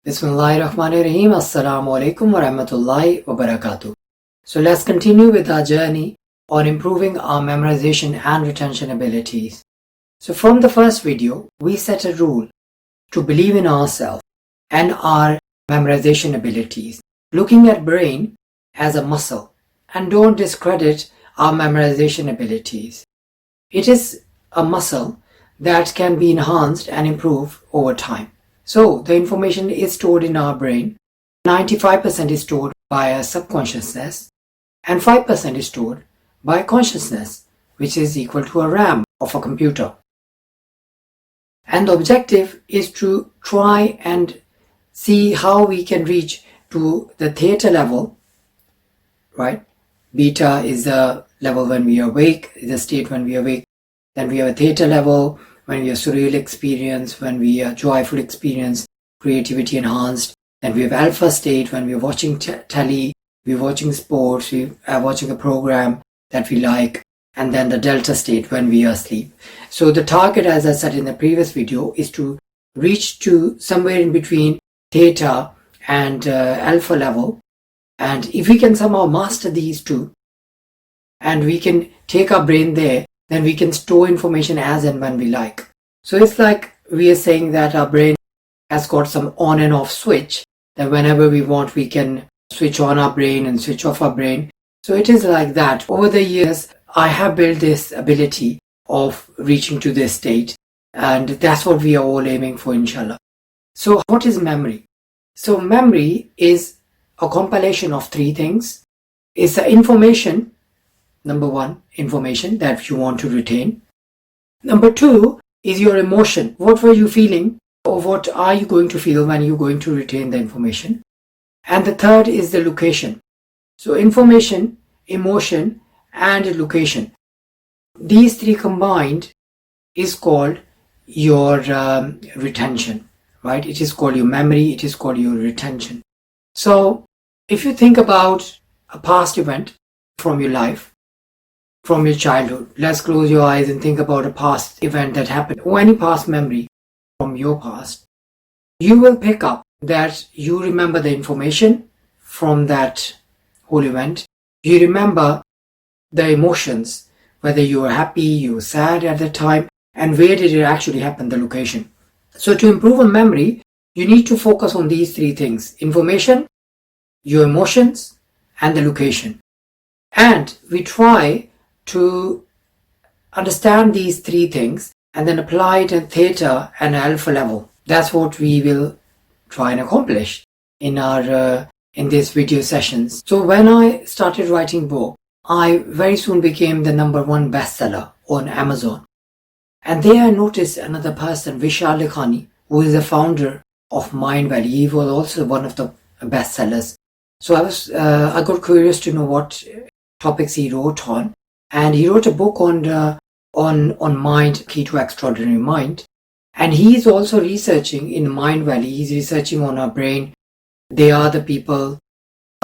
Bismillahirrahmanirrahim. Assalamu alaikum wa rahmatullahi wa barakatuh. So let's continue with our journey on improving our memorization and retention abilities. So from the first video, we set a rule to believe in ourselves and our memorization abilities, looking at brain as a muscle, and don't discredit our memorization abilities. It is a muscle that can be enhanced and improved over time. So the information is stored in our brain. 95% is stored by our subconsciousness and 5% is stored by consciousness, which is equal to a RAM of a computer. And the objective is to try and see how we can reach to the theta level, right? Beta is the level when we are awake, the state when we are awake. Then we have a theta level when we have surreal experience, when we are joyful experience, creativity enhanced. Then we have alpha state when we are watching telly, we are watching sports, we are watching a program that we like. And then the delta state when we are asleep. So the target, as I said in the previous video, is to reach to somewhere in between theta and alpha level. And if we can somehow master these two, and we can take our brain there, then we can store information as and when we like. So it's like we are saying that our brain has got some on and off switch, that whenever we want, we can switch on our brain and switch off our brain. So it is like that. Over the years, I have built this ability of reaching to this state, and that's what we are all aiming for, inshallah. So what is memory? So memory is a compilation of three things. It's the information. Number one, information that you want to retain. Number two is your emotion. What were you feeling, or what are you going to feel when you're going to retain the information? And the third is the location. So information, emotion, and location. These three combined is called your retention, right? It is called your memory. It is called your retention. So if you think about a past event from your life, from your childhood, let's close your eyes and think about a past event that happened, or any past memory from your past. You will pick up that you remember the information from that whole event. You remember the emotions, whether you were happy, you were sad at the time, and where did it actually happen, the location. So to improve on memory, you need to focus on these three things: information, your emotions, and the location. And we try to understand these three things and then apply it at theta and alpha level. That's what we will try and accomplish in our in these video sessions. So when I started writing book, I very soon became the #1 bestseller on Amazon. And there I noticed another person, Vishal Likhani, who is the founder of Mind Valley. He was also one of the bestsellers. So I got curious to know what topics he wrote on. And he wrote a book on mind, Key to Extraordinary Mind. And he's also researching in Mind Valley. He's researching on our brain. They are the people,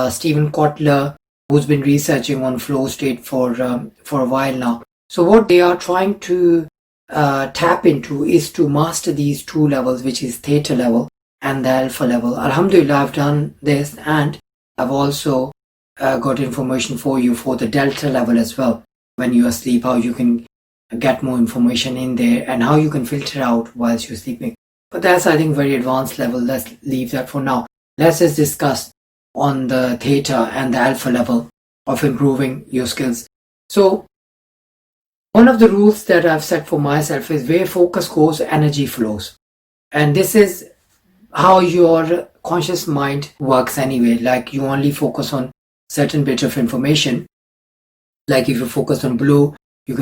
Stephen Kotler, who's been researching on flow state for a while now. So what they are trying to tap into is to master these two levels, which is theta level and the alpha level. Alhamdulillah, I've done this, and I've also got information for you for the delta level as well. When you are asleep, how you can get more information in there and how you can filter out whilst you're sleeping. But that's, I think, very advanced level. Let's leave that for now. Let's just discuss on the theta and the alpha level of improving your skills. So one of the rules that I've set for myself is where focus goes, energy flows. And this is how your conscious mind works anyway. Like, you only focus on certain bit of information. Like if you focus on blue, your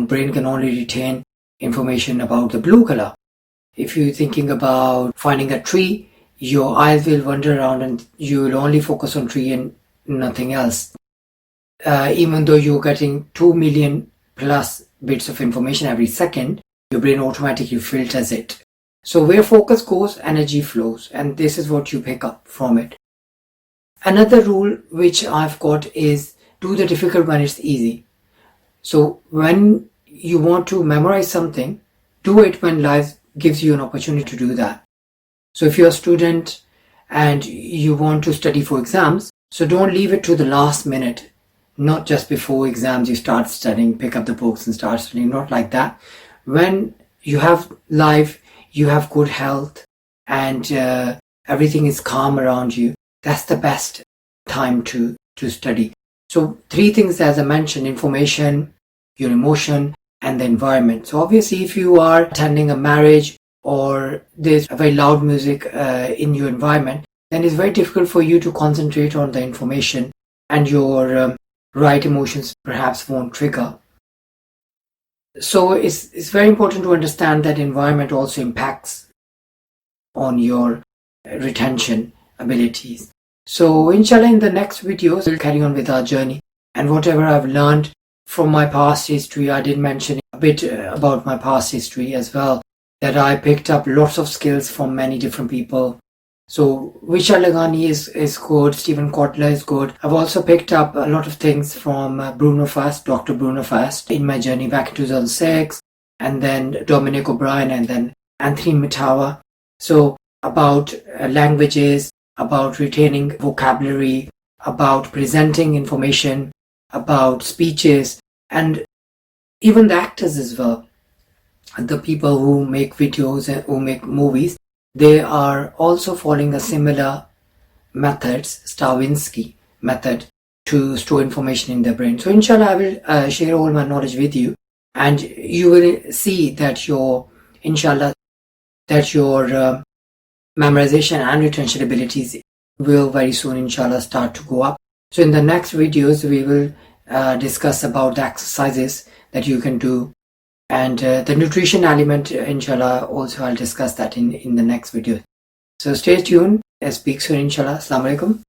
brain can only retain information about the blue color. If you're thinking about finding a tree, your eyes will wander around and you will only focus on tree and nothing else. Even though you're getting 2 million plus bits of information every second, your brain automatically filters it. So where focus goes, energy flows, and this is what you pick up from it. Another rule which I've got is do the difficult when it's easy. So when you want to memorize something, do it when life gives you an opportunity to do that. So if you're a student and you want to study for exams, so don't leave it to the last minute. Not just before exams you start studying, pick up the books and start studying, not like that. When you have life, you have good health, and everything is calm around you, that's the best time to study. So 3 things, as I mentioned: information, your emotion, and the environment. So obviously if you are attending a marriage or there's a very loud music in your environment, then it's very difficult for you to concentrate on the information, and your right emotions perhaps won't trigger. So it's very important to understand that environment also impacts on your retention abilities. So inshallah, in the next videos we'll carry on with our journey, and whatever I've learned from my past history. I did mention a bit about my past history as well, that I picked up lots of skills from many different people. So Vishal Lagani is good, Stephen Kotler is good. I've also picked up a lot of things from Bruno Furst, Dr. Bruno Furst, in my journey back in 2006, and then Dominic O'Brien, and then Anthony Metivier. So about languages, about retaining vocabulary, about presenting information, about speeches, and even the actors as well. The people who make videos and who make movies, they are also following a similar methods, Stravinsky method, to store information in their brain. So inshallah, I will share all my knowledge with you, and you will see that your memorization and retention abilities will very soon inshallah start to go up. So in the next videos we will discuss about the exercises that you can do, and the nutrition element, inshallah, also I'll discuss that in the next video. So stay tuned. Speak soon, inshallah. Assalamu alaikum.